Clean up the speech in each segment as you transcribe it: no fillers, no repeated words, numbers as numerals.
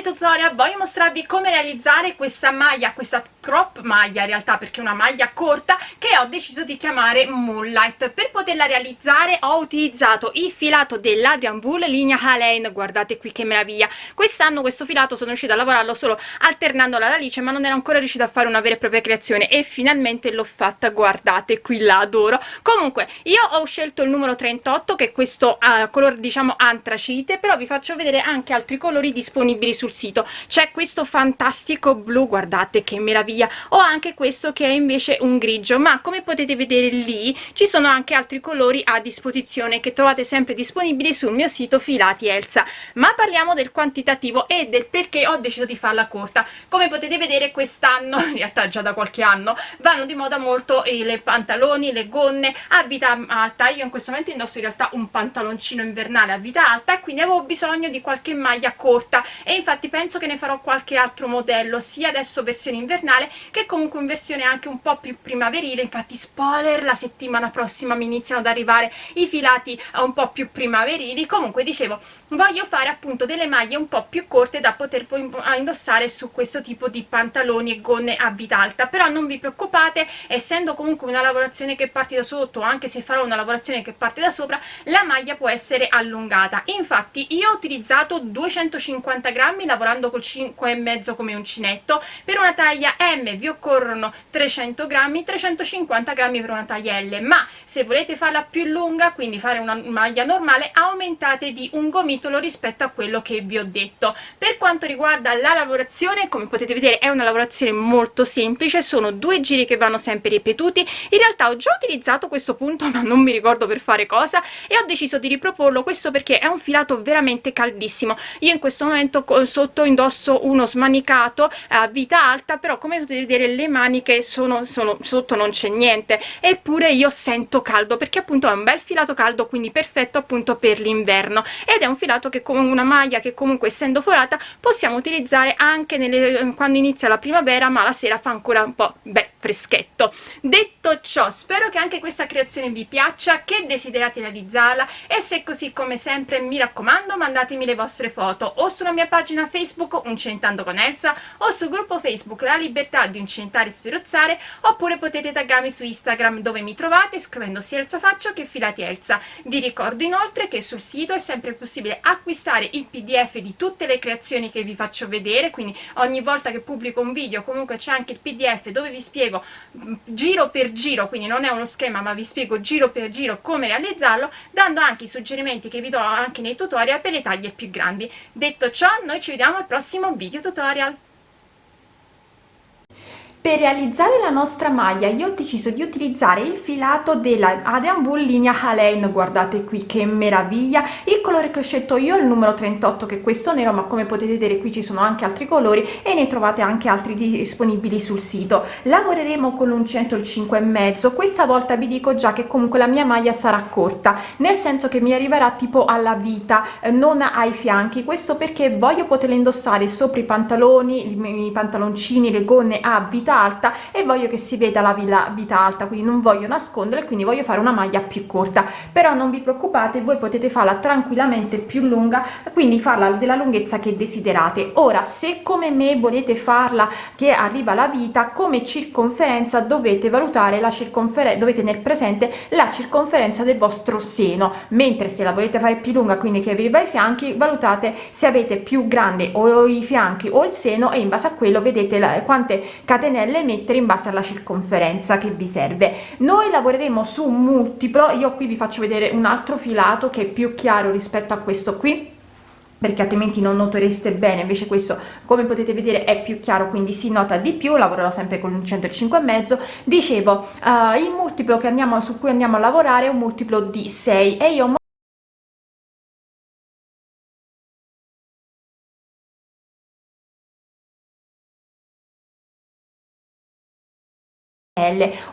video tutorial voglio mostrarvi come realizzare questa maglia, questa crop maglia in realtà, perché è una maglia corta che ho deciso di chiamare Moonlight. Per poterla realizzare ho utilizzato il filato dell'Adrian Wool linea Haleine, guardate qui che meraviglia. Quest'anno questo filato sono riuscita a lavorarlo solo alternando la Alice, ma non ero ancora riuscita a fare una vera e propria creazione e finalmente l'ho fatta, guardate qui, la adoro. Comunque io ho scelto il numero 38, che è questo colore diciamo antracite, però vi faccio vedere anche altri colori disponibili sul sito. C'è questo fantastico blu, guardate che meraviglia, ho anche questo che è invece un grigio, ma come potete vedere lì ci sono anche altri colori a disposizione che trovate sempre disponibili sul mio sito Filati Elsa. Ma parliamo del quantitativo e del perché ho deciso di farla corta. Come potete vedere quest'anno, in realtà già da qualche anno, vanno di moda molto le pantaloni, le gonne a vita alta. Io in questo momento indosso in realtà un pantaloncino invernale a vita alta e quindi avevo bisogno di qualche maglia corta, e infatti penso che ne farò qualche altro modello, sia adesso versione invernale che comunque in versione anche un po' più primaverile. Infatti spoiler, la settimana prossima mi iniziano ad arrivare i filati un po' più primaverili. Comunque dicevo, voglio fare appunto delle maglie un po' più corte da poter poi indossare su questo tipo di pantaloni e gonne a vita alta. Però non vi preoccupate, essendo comunque una lavorazione che parte da sotto, anche se farò una lavorazione che parte da sopra, la maglia può essere allungata. Infatti io ho utilizzato 250 grammi lavorando col 5,5 come uncinetto. Per una taglia M vi occorrono 300 grammi, 350 grammi per una taglia L, ma se volete farla più lunga, quindi fare una maglia normale, aumentate di un gomitolo rispetto a quello che vi ho detto. Per quanto riguarda la lavorazione, come potete vedere è una lavorazione molto semplice, sono due giri che vanno sempre ripetuti. In realtà ho già utilizzato questo punto ma non mi ricordo per fare cosa, e ho deciso di riproporlo questo perché è un filato veramente caldissimo. Io in questo momento sotto indosso uno smanicato a vita alta, però come potete vedere le maniche sono sotto, non c'è niente, eppure io sento caldo perché appunto è un bel filato caldo, quindi perfetto appunto per l'inverno, ed è un filato che come una maglia che comunque essendo forata possiamo utilizzare anche quando inizia la primavera, ma la sera fa ancora un po' freschetto. Detto ciò, spero che anche questa creazione vi piaccia, che desiderate realizzarla, e se così, come sempre, mi raccomando, mandatemi le vostre foto o sulla mia pagina Facebook Uncentando con Elsa o sul gruppo Facebook La Libertà di Uncentare e Sferozzare, oppure potete taggarmi su Instagram, dove mi trovate scrivendo sia Elsa Faccio che Filati Elsa. Vi ricordo inoltre che sul sito è sempre possibile acquistare il PDF di tutte le creazioni che vi faccio vedere, quindi ogni volta che pubblico un video comunque c'è anche il PDF dove vi spiego giro per giro, quindi non è uno schema ma vi spiego giro per giro come realizzarlo, dando anche i suggerimenti che vi do anche nei tutorial per le taglie più grandi. Detto ciò, noi ci vediamo al prossimo video tutorial. Per realizzare la nostra maglia io ho deciso di utilizzare il filato della Adrian Wool linea Haleine, guardate qui che meraviglia. Il colore che ho scelto io è il numero 38, che è questo nero, ma come potete vedere qui ci sono anche altri colori e ne trovate anche altri disponibili sul sito. Lavoreremo con l'uncinetto il 5,5. Questa volta vi dico già che comunque la mia maglia sarà corta, nel senso che mi arriverà tipo alla vita, non ai fianchi. Questo perché voglio poterla indossare sopra i pantaloni, i pantaloncini, le gonne a vita alta, e voglio che si veda la vita alta, quindi non voglio nascondere, quindi voglio fare una maglia più corta. Però non vi preoccupate, voi potete farla tranquillamente più lunga, quindi farla della lunghezza che desiderate. Ora, se come me volete farla che arriva la vita, come circonferenza dovete valutare la circonferenza, dovete tenere presente la circonferenza del vostro seno, mentre se la volete fare più lunga, quindi che arriva ai fianchi, valutate se avete più grande o i fianchi o il seno, e in base a quello vedete quante catenelle mettere in base alla circonferenza che vi serve. Noi lavoreremo su un multiplo. Io qui vi faccio vedere un altro filato che è più chiaro rispetto a questo qui, perché altrimenti non notereste bene. Invece questo, come potete vedere, è più chiaro, quindi si nota di più. Lavorerò sempre con un 105,5. Dicevo, il multiplo su cui andiamo a lavorare è un multiplo di 6, e io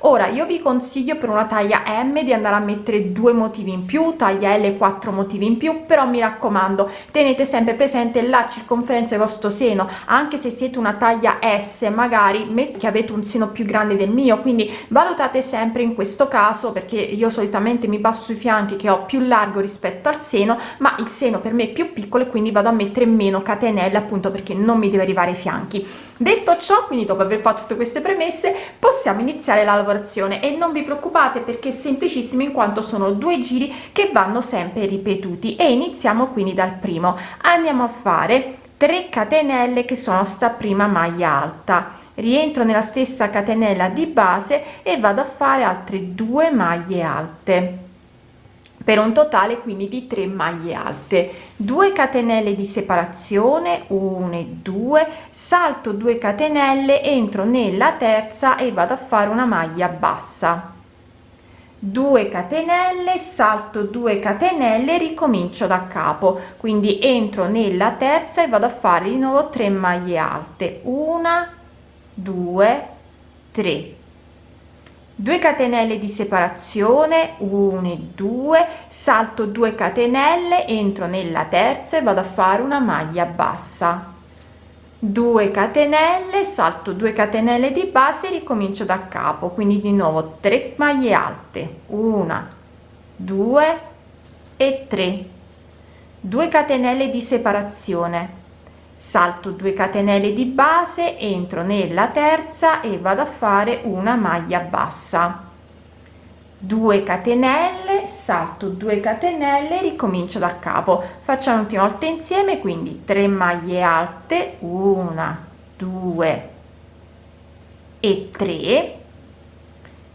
Ora io vi consiglio per una taglia M di andare a mettere 2 motivi in più, taglia L 4 motivi in più, però mi raccomando tenete sempre presente la circonferenza del vostro seno, anche se siete una taglia S magari che avete un seno più grande del mio, quindi valutate sempre in questo caso, perché io solitamente mi baso sui fianchi che ho più largo rispetto al seno, ma il seno per me è più piccolo e quindi vado a mettere meno catenelle, appunto perché non mi deve arrivare ai fianchi. Detto ciò, quindi dopo aver fatto tutte queste premesse, possiamo iniziare la lavorazione e non vi preoccupate perché è semplicissimo, in quanto sono 2 giri che vanno sempre ripetuti. E iniziamo quindi dal primo. Andiamo a fare 3 catenelle che sono sta prima maglia alta, rientro nella stessa catenella di base e vado a fare altre 2 maglie alte per un totale quindi di 3 maglie alte. 2 catenelle di separazione, 1 e 2, salto 2 catenelle, entro nella terza e vado a fare una maglia bassa, 2 catenelle, salto 2 catenelle, ricomincio da capo, quindi entro nella terza e vado a fare di nuovo 3 maglie alte, 1 2 3, 2 catenelle di separazione, 1 e 2, salto 2 catenelle, entro nella terza e vado a fare una maglia bassa, 2 catenelle, salto 2 catenelle di base, ricomincio da capo, quindi di nuovo 3 maglie alte, 1 2 e 3, 2 catenelle di separazione, salto 2 catenelle di base, entro nella terza e vado a fare una maglia bassa, 2 catenelle, salto 2 catenelle, ricomincio da capo. Facciamo un'ultima volta insieme, quindi 3 maglie alte, 1 2 e 3,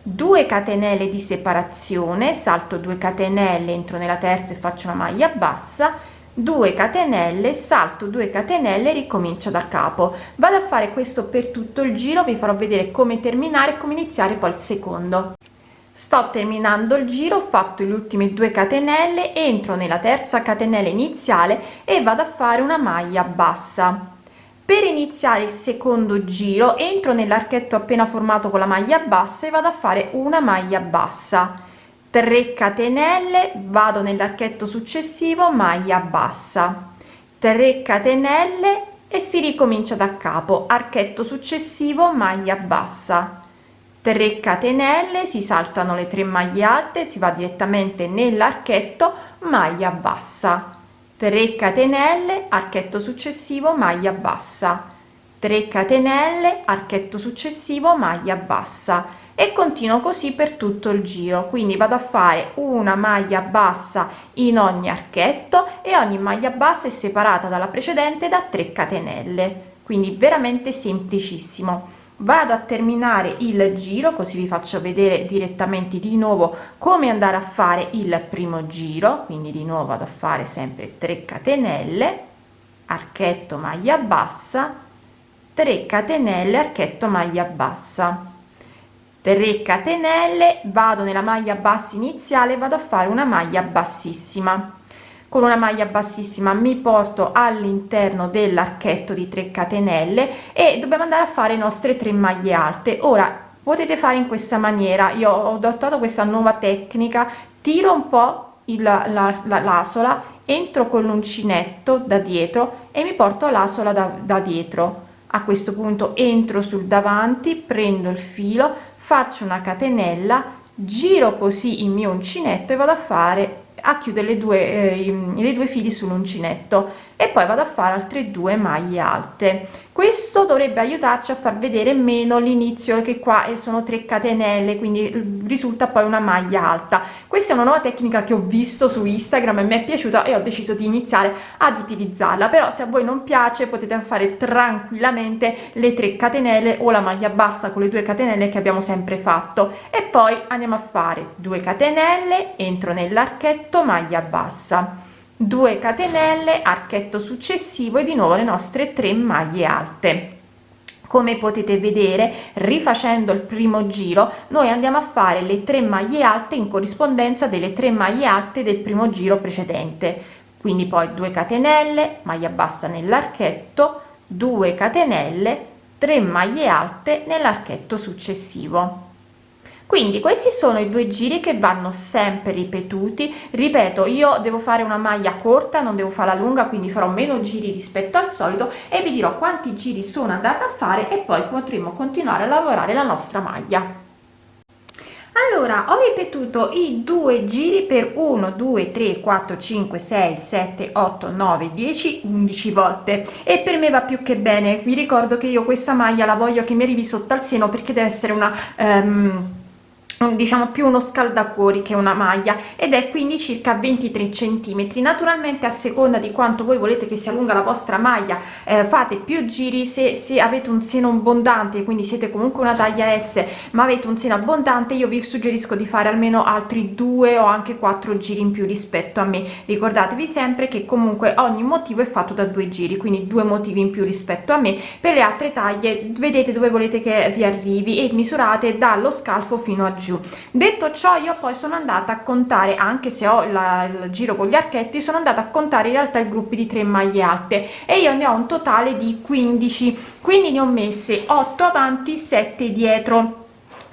2 catenelle di separazione, salto 2 catenelle, entro nella terza e faccio una maglia bassa, 2 catenelle, salto 2 catenelle, ricomincio da capo. Vado a fare questo per tutto il giro, vi farò vedere come terminare e come iniziare poi il secondo. Sto terminando il giro, ho fatto le ultime 2 catenelle, entro nella terza catenella iniziale e vado a fare una maglia bassa. Per iniziare il secondo giro entro nell'archetto appena formato con la maglia bassa e vado a fare una maglia bassa, 3 catenelle, vado nell'archetto successivo, maglia bassa, 3 catenelle e si ricomincia da capo, archetto successivo, maglia bassa, 3 catenelle, si saltano le 3 maglie alte, si va direttamente nell'archetto, maglia bassa, 3 catenelle, archetto successivo, maglia bassa, 3 catenelle, archetto successivo, maglia bassa, e continuo così per tutto il giro. Quindi vado a fare una maglia bassa in ogni archetto e ogni maglia bassa è separata dalla precedente da 3 catenelle, quindi veramente semplicissimo. Vado a terminare il giro, così vi faccio vedere direttamente di nuovo come andare a fare il primo giro. Quindi di nuovo vado a fare sempre 3 catenelle, archetto, maglia bassa, 3 catenelle, archetto, maglia bassa, 3 catenelle, vado nella maglia bassa iniziale, vado a fare una maglia bassissima. Con una maglia bassissima mi porto all'interno dell'archetto di 3 catenelle e dobbiamo andare a fare le nostre 3 maglie alte. Ora potete fare in questa maniera, io ho adottato questa nuova tecnica, tiro un po' l'asola, entro con l'uncinetto da dietro e mi porto l'asola da dietro. A questo punto entro sul davanti, prendo il filo, faccio una catenella, giro così il mio uncinetto e vado a chiudere le due fili sull'uncinetto e poi vado a fare altre 2 maglie alte. Questo dovrebbe aiutarci a far vedere meno l'inizio, che qua sono 3 catenelle, quindi risulta poi una maglia alta. Questa è una nuova tecnica che ho visto su Instagram e mi è piaciuta e ho deciso di iniziare ad utilizzarla, però se a voi non piace potete fare tranquillamente le 3 catenelle o la maglia bassa con le 2 catenelle che abbiamo sempre fatto, e poi andiamo a fare 2 catenelle, entro nell'archetto, maglia bassa, 2 catenelle, archetto successivo e di nuovo le nostre 3 maglie alte. Come potete vedere, rifacendo il primo giro, noi andiamo a fare le 3 maglie alte in corrispondenza delle 3 maglie alte del primo giro precedente. Quindi poi 2 catenelle, maglia bassa nell'archetto, 2 catenelle, 3 maglie alte nell'archetto successivo. Quindi questi sono i 2 giri che vanno sempre ripetuti. Ripeto, io devo fare una maglia corta, non devo farla lunga, quindi farò meno giri rispetto al solito e vi dirò quanti giri sono andata a fare e poi potremo continuare a lavorare la nostra maglia. Allora, ho ripetuto i 2 giri per 1 2 3 4 5 6 7 8 9 10 11 volte e per me va più che bene. Vi ricordo che io questa maglia la voglio che mi arrivi sotto al seno, perché deve essere una diciamo più uno scaldacuori che una maglia, ed è quindi circa 23 centimetri. Naturalmente a seconda di quanto voi volete che sia lunga la vostra maglia fate più giri. Se avete un seno abbondante, quindi siete comunque una taglia S ma avete un seno abbondante, io vi suggerisco di fare almeno altri 2 o anche 4 giri in più rispetto a me. Ricordatevi sempre che comunque ogni motivo è fatto da 2 giri, quindi 2 motivi in più rispetto a me. Per le altre taglie vedete dove volete che vi arrivi e misurate dallo scalfo fino a giù. Detto ciò, io poi sono andata a contare, anche se ho il giro con gli archetti, sono andata a contare in realtà i gruppi di 3 maglie alte e io ne ho un totale di 15, quindi ne ho messe 8 avanti, 7 dietro.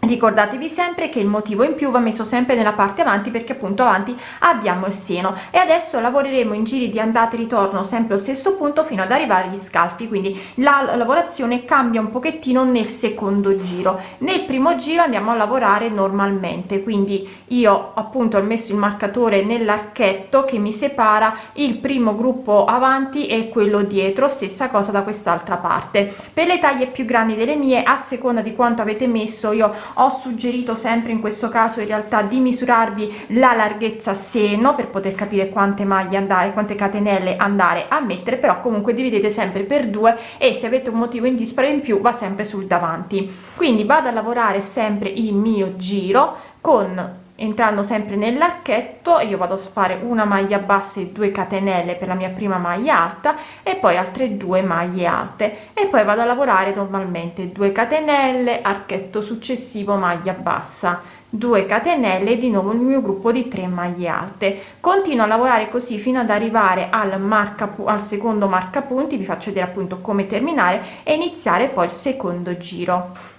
Ricordatevi sempre che il motivo in più va messo sempre nella parte avanti, perché appunto avanti abbiamo il seno. E adesso lavoreremo in giri di andata e ritorno sempre allo stesso punto fino ad arrivare agli scalfi, quindi la lavorazione cambia un pochettino nel secondo giro. Nel primo giro andiamo a lavorare normalmente, quindi io appunto ho messo il marcatore nell'archetto che mi separa il primo gruppo avanti e quello dietro, stessa cosa da quest'altra parte. Per le taglie più grandi delle mie, a seconda di quanto avete messo, io ho suggerito sempre in questo caso in realtà di misurarvi la larghezza seno per poter capire quante maglie andare, quante catenelle andare a mettere, però comunque dividete sempre per 2 e se avete un motivo in dispari in più va sempre sul davanti. Quindi vado a lavorare sempre il mio giro entrando sempre nell'archetto. Io vado a fare una maglia bassa e 2 catenelle per la mia prima maglia alta e poi altre 2 maglie alte e poi vado a lavorare normalmente 2 catenelle, archetto successivo, maglia bassa, 2 catenelle e di nuovo il mio gruppo di 3 maglie alte. Continuo a lavorare così fino ad arrivare al secondo marcapunti. Vi faccio vedere appunto come terminare e iniziare poi il secondo giro.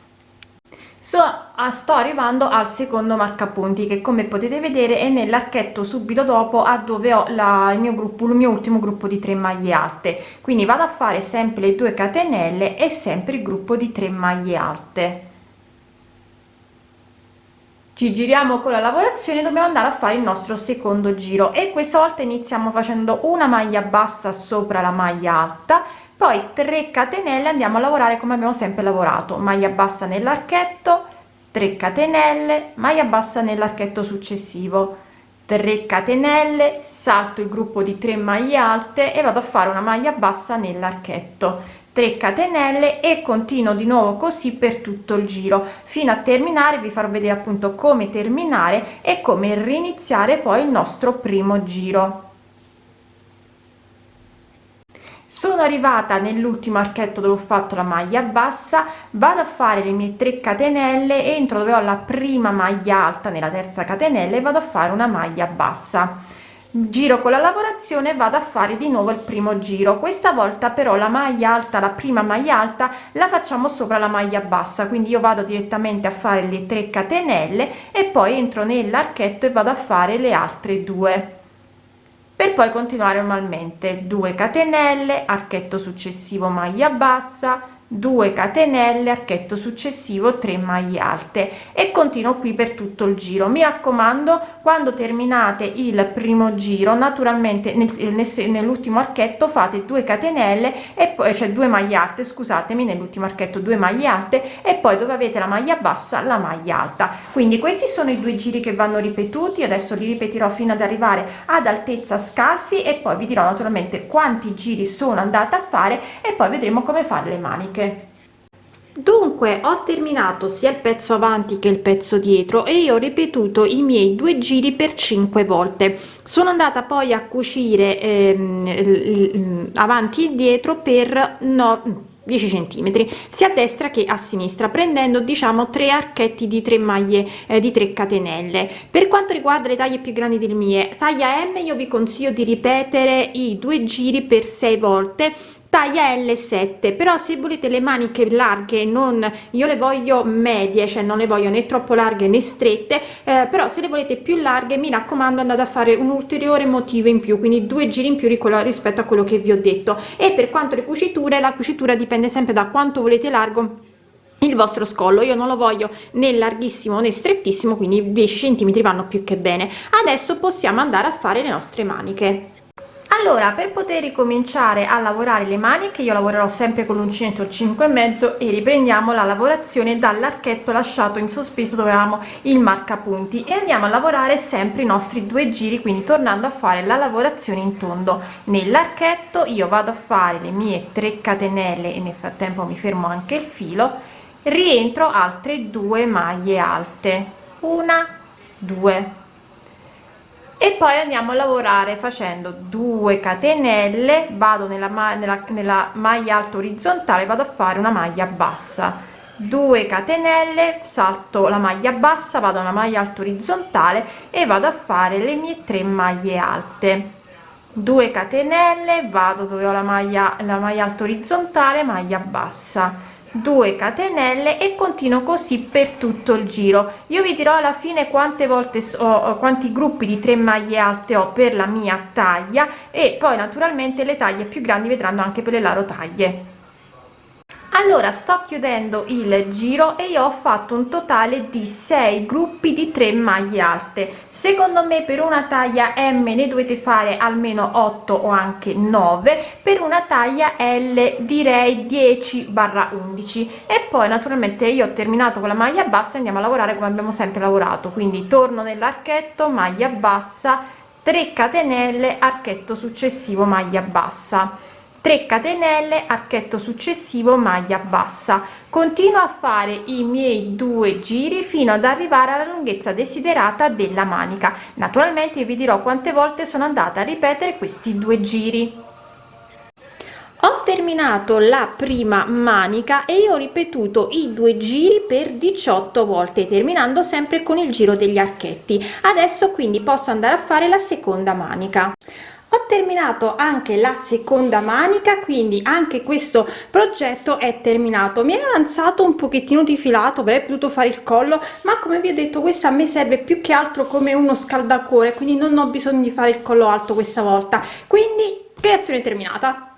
Sto arrivando al secondo marcapunti, che come potete vedere è nell'archetto subito dopo a dove ho il mio ultimo gruppo di 3 maglie alte. Quindi vado a fare sempre le 2 catenelle e sempre il gruppo di 3 maglie alte. Ci giriamo con la lavorazione, dobbiamo andare a fare il nostro secondo giro e questa volta iniziamo facendo una maglia bassa sopra la maglia alta, poi 3 catenelle, andiamo a lavorare come abbiamo sempre lavorato, maglia bassa nell'archetto, 3 catenelle, maglia bassa nell'archetto successivo, 3 catenelle, salto il gruppo di 3 maglie alte e vado a fare una maglia bassa nell'archetto, 3 catenelle e continuo di nuovo così per tutto il giro fino a terminare. Vi farò vedere appunto come terminare e come riniziare poi il nostro primo giro. Sono arrivata nell'ultimo archetto dove ho fatto la maglia bassa, vado a fare le mie 3 catenelle, entro dove ho la prima maglia alta nella terza catenella e vado a fare una maglia bassa, giro con la lavorazione, vado a fare di nuovo il primo giro. Questa volta però la maglia alta, la prima maglia alta la facciamo sopra la maglia bassa, quindi io vado direttamente a fare le 3 catenelle e poi entro nell'archetto e vado a fare le altre 2 per poi continuare normalmente. 2 catenelle, archetto successivo, maglia bassa, 2 catenelle, archetto successivo, 3 maglie alte e continuo qui per tutto il giro. Mi raccomando, quando terminate il primo giro, naturalmente nell'ultimo archetto fate 2 catenelle e poi 2 maglie alte, scusatemi, nell'ultimo archetto 2 maglie alte e poi dove avete la maglia bassa la maglia alta. Quindi questi sono i 2 giri che vanno ripetuti. Adesso li ripeterò fino ad arrivare ad altezza scalfi e poi vi dirò naturalmente quanti giri sono andata a fare e poi vedremo come fare le maniche. Dunque ho terminato sia il pezzo avanti che il pezzo dietro e io ho ripetuto i miei 2 giri per 5 volte. Sono andata poi a cucire avanti e dietro per 10 centimetri sia a destra che a sinistra, prendendo diciamo 3 archetti di 3 maglie di 3 catenelle. Per quanto riguarda le taglie più grandi delle mie, taglia M, io vi consiglio di ripetere i 2 giri per 6 volte, taglia L7, però se volete le maniche larghe, non, io le voglio medie, cioè non le voglio né troppo larghe né strette, però se le volete più larghe mi raccomando andate a fare un ulteriore motivo in più, quindi 2 giri in più rispetto a quello che vi ho detto. E per quanto le cuciture, la cucitura dipende sempre da quanto volete largo il vostro scollo. Io non lo voglio né larghissimo né strettissimo, quindi 10 centimetri vanno più che bene. Adesso possiamo andare a fare le nostre maniche. Allora, per poter ricominciare a lavorare le maniche, io lavorerò sempre con l'uncinetto 5,5 e riprendiamo la lavorazione dall'archetto lasciato in sospeso dove avevamo il marcapunti, e andiamo a lavorare sempre i nostri 2 giri, quindi tornando a fare la lavorazione in tondo. Nell'archetto io vado a fare le mie 3 catenelle e nel frattempo mi fermo anche il filo, rientro altre 2 maglie alte, 1, 2, e poi andiamo a lavorare facendo 2 catenelle, vado nella maglia alta orizzontale, vado a fare una maglia bassa, 2 catenelle, salto la maglia bassa, vado a una maglia alta orizzontale e vado a fare le mie 3 maglie alte, 2 catenelle, vado dove ho la maglia alta orizzontale, maglia bassa, 2 catenelle e continuo così per tutto il giro. Io vi dirò alla fine quante volte quanti gruppi di 3 maglie alte ho per la mia taglia, e poi naturalmente le taglie più grandi vedranno anche per le loro taglie. Allora sto chiudendo il giro e io ho fatto un totale di 6 gruppi di 3 maglie alte. Secondo me per una taglia M ne dovete fare almeno 8 o anche 9, per una taglia L direi 10/11, e poi naturalmente io ho terminato con la maglia bassa, andiamo a lavorare come abbiamo sempre lavorato, quindi torno nell'archetto, maglia bassa, 3 catenelle, archetto successivo, maglia bassa, 3 catenelle, archetto successivo, maglia bassa. Continuo a fare i miei 2 giri fino ad arrivare alla lunghezza desiderata della manica. Naturalmente io vi dirò quante volte sono andata a ripetere questi 2 giri. Ho terminato la prima manica e io ho ripetuto i 2 giri per 18 volte, terminando sempre con il giro degli archetti. Adesso quindi posso andare a fare la seconda manica. Ho terminato anche la seconda manica, quindi anche questo progetto è terminato. Mi è avanzato un pochettino di filato, avrei potuto fare il collo, ma come vi ho detto questa a me serve più che altro come uno scaldacuore, quindi non ho bisogno di fare il collo alto questa volta. Quindi creazione terminata.